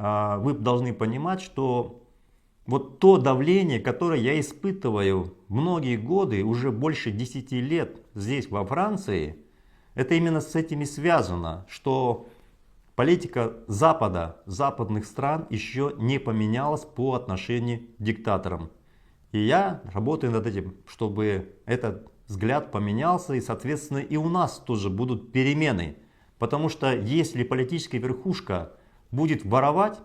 вы должны понимать, что вот то давление, которое я испытываю многие годы, уже больше 10 лет здесь, во Франции, это именно с этим и связано, что политика Запада, западных стран еще не поменялась по отношению к диктаторам. И я работаю над этим, чтобы этот взгляд поменялся, и, соответственно, и у нас тоже будут перемены. Потому что если политическая верхушка будет воровать,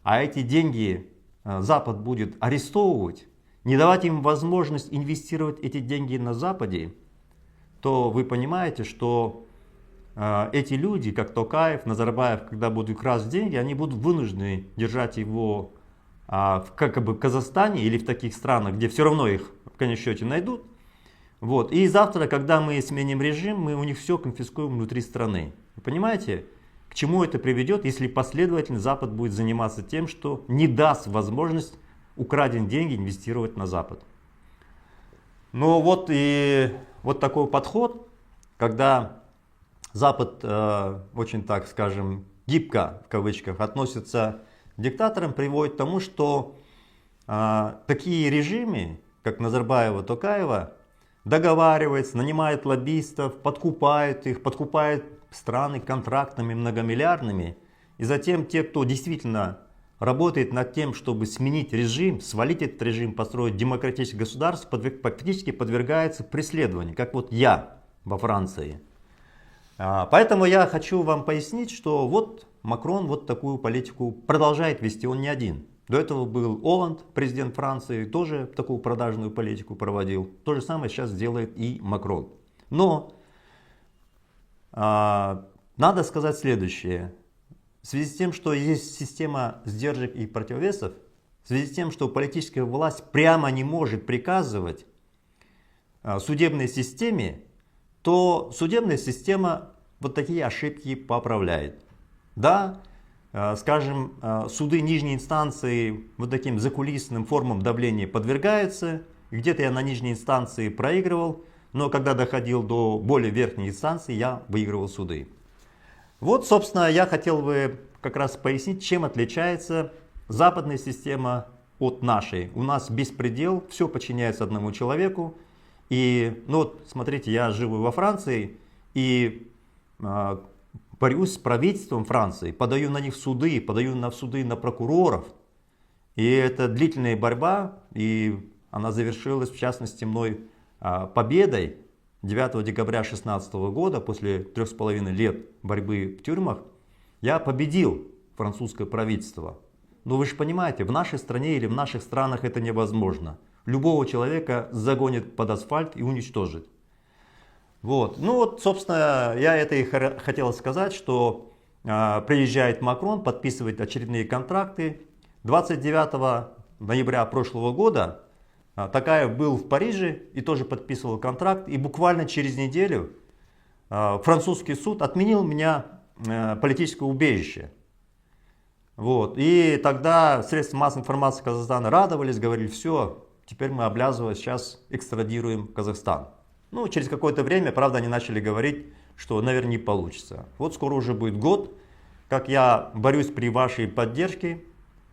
а эти деньги Запад будет арестовывать, не давать им возможность инвестировать эти деньги на Западе, то вы понимаете, что эти люди, как Токаев, Назарбаев, когда будут красть деньги, они будут вынуждены держать его как бы в Казахстане или в таких странах, где все равно их в конечном счете найдут. Вот. И завтра, когда мы сменим режим, мы у них все конфискуем внутри страны. Вы понимаете, к чему это приведет, если последовательно Запад будет заниматься тем, что не даст возможность украденные деньги инвестировать на Запад. Ну вот и вот такой подход, когда Запад очень, так скажем, гибко в кавычках относится к диктаторам, приводит к тому, что такие режимы, как Назарбаева, Токаева, договаривается, нанимает лоббистов, подкупает их, подкупает страны контрактами многомиллиардными. И затем те, кто действительно работает над тем, чтобы сменить режим, свалить этот режим, построить демократическое государство, фактически подвергается преследованию, как вот я во Франции. Поэтому я хочу вам пояснить, что вот Макрон вот такую политику продолжает вести, он не один. До этого был Олланд, президент Франции, тоже такую продажную политику проводил. То же самое сейчас делает и Макрон. Но надо сказать следующее. В связи с тем, что есть система сдержек и противовесов, в связи с тем, что политическая власть прямо не может приказывать судебной системе, то судебная система вот такие ошибки поправляет. Да, скажем, суды нижней инстанции вот таким закулисным формам давления подвергаются. Где-то я на нижней инстанции проигрывал, но когда доходил до более верхней инстанции, я выигрывал суды. Вот, собственно, я хотел бы как раз пояснить, чем отличается западная система от нашей. У нас беспредел, все подчиняется одному человеку. И, ну вот, смотрите, я живу во Франции и борюсь с правительством Франции, подаю на них суды, подаю в суды на прокуроров. И это длительная борьба, и она завершилась, в частности, мной победой 9 декабря 2016 года, после 3,5 лет борьбы в тюрьмах, я победил французское правительство. Но вы же понимаете, в нашей стране или в наших странах это невозможно. Любого человека загонят под асфальт и уничтожат. Вот. Ну вот, собственно, я это и хотел сказать, что приезжает Макрон, подписывает очередные контракты. 29 ноября прошлого года Токаев был в Париже и тоже подписывал контракт. И буквально через неделю французский суд отменил у меня политическое убежище. Вот. И тогда средства массовой информации Казахстана радовались, говорили, все, теперь мы обязаны сейчас экстрадируем в Казахстан. Ну, через какое-то время, правда, они начали говорить, что, наверное, не получится. Вот скоро уже будет год, как я борюсь при вашей поддержке,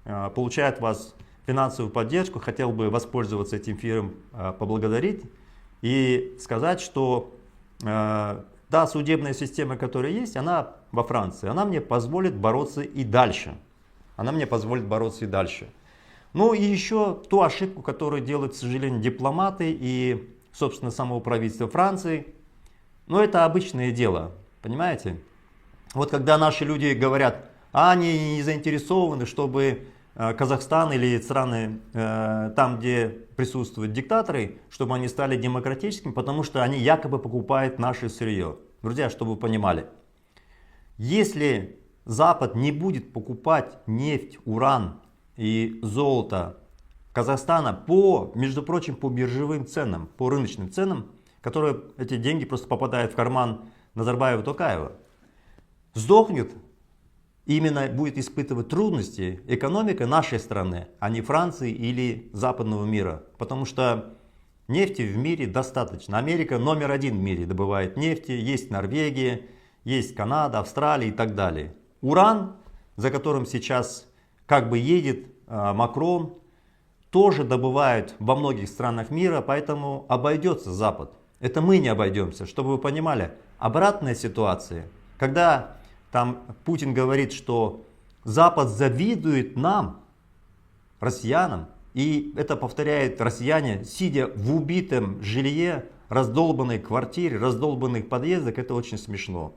получаю от вас финансовую поддержку. Хотел бы воспользоваться этим эфиром, поблагодарить и сказать, что та судебная система, которая есть, она во Франции, она мне позволит бороться и дальше. Она мне позволит бороться и дальше. Ну и еще ту ошибку, которую делают, к сожалению, дипломаты и, собственно, само правительство Франции. Но это обычное дело, понимаете? Вот когда наши люди говорят, они не заинтересованы, чтобы Казахстан или страны, там, где присутствуют диктаторы, чтобы они стали демократическими, потому что они якобы покупают наше сырье. Друзья, чтобы вы понимали, если Запад не будет покупать нефть, уран и золото Казахстана по, между прочим, по биржевым ценам, по рыночным ценам, которые эти деньги просто попадают в карман Назарбаева, Токаева, сдохнет, именно будет испытывать трудности экономика нашей страны, а не Франции или западного мира. Потому что нефти в мире достаточно. Америка номер один в мире добывает нефти, есть Норвегия, есть Канада, Австралия и так далее. Уран, за которым сейчас как бы едет Макрон, тоже добывают во многих странах мира, поэтому обойдется Запад. Это мы не обойдемся, чтобы вы понимали. Обратная ситуация, когда там Путин говорит, что Запад завидует нам, россиянам, и это повторяют россияне, сидя в убитом жилье, раздолбанной квартире, раздолбанных подъездах, это очень смешно.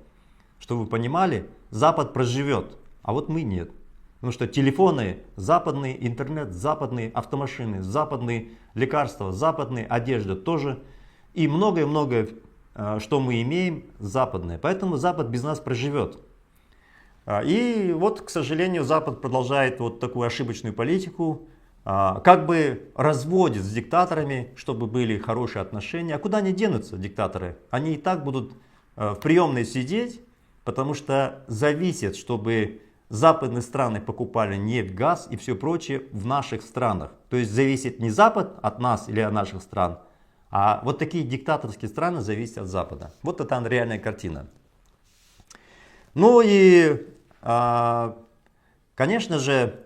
Чтобы вы понимали, Запад проживет, а вот мы нет. Потому что телефоны западные, интернет западные, автомашины западные, лекарства западные, одежда тоже. И многое-многое, что мы имеем, западное. Поэтому Запад без нас проживет. И вот, к сожалению, Запад продолжает вот такую ошибочную политику. Как бы разводит с диктаторами, чтобы были хорошие отношения. А куда они денутся, диктаторы? Они и так будут в приемной сидеть, потому что зависит, чтобы западные страны покупали нефть, газ и все прочее в наших странах. То есть зависит не Запад от нас или от наших стран, а вот такие диктаторские страны зависят от Запада. Вот это реальная картина. Ну и, конечно же,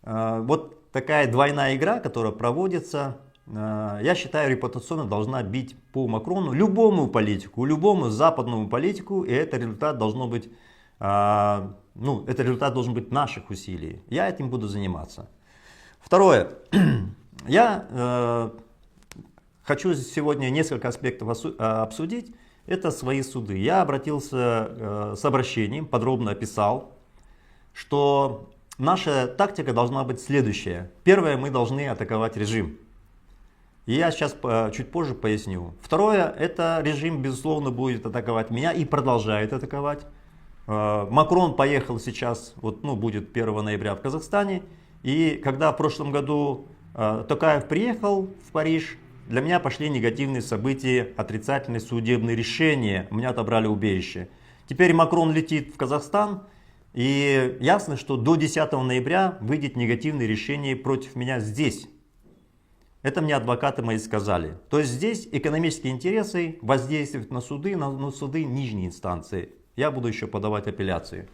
вот такая двойная игра, которая проводится, я считаю, репутационно должна бить по Макрону, любому политику, любому западному политику, и это результат должно быть, это результат должен быть наших усилий. Я этим буду заниматься. Второе. Я хочу сегодня несколько аспектов обсудить. Это свои суды. Я обратился с обращением, подробно описал, что наша тактика должна быть следующая. Первое, мы должны атаковать режим. И я сейчас чуть позже поясню. Второе, это режим, безусловно, будет атаковать меня и продолжает атаковать. Макрон поехал сейчас, будет 1 ноября в Казахстане. И когда в прошлом году Токаев приехал в Париж, для меня пошли негативные события, отрицательные судебные решения. У меня отобрали убежище. Теперь Макрон летит в Казахстан. И ясно, что до 10 ноября выйдет негативное решение против меня здесь. Это мне адвокаты мои сказали. То есть здесь экономические интересы воздействуют на суды нижней инстанции. Я буду еще подавать апелляции.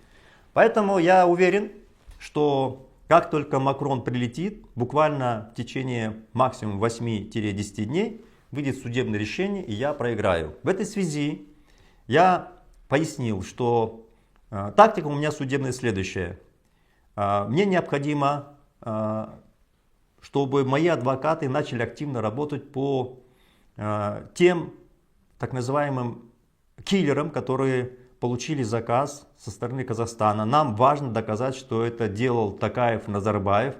Поэтому я уверен, что как только Макрон прилетит, буквально в течение максимум 8-10 дней выйдет судебное решение, и я проиграю. В этой связи я пояснил, что тактика у меня судебная следующая. Мне необходимо, чтобы мои адвокаты начали активно работать по тем так называемым киллерам, которые получили заказ со стороны Казахстана. Нам важно доказать, что это делал Токаев, Назарбаев.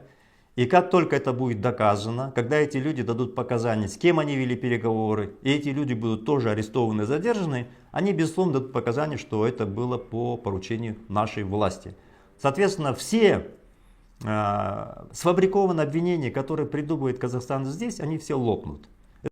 И как только это будет доказано, когда эти люди дадут показания, с кем они вели переговоры, и эти люди будут тоже арестованы, задержаны, они безусловно дадут показания, что это было по поручению нашей власти. Соответственно, все сфабрикованные обвинения, которые придумывает Казахстан здесь, они все лопнут.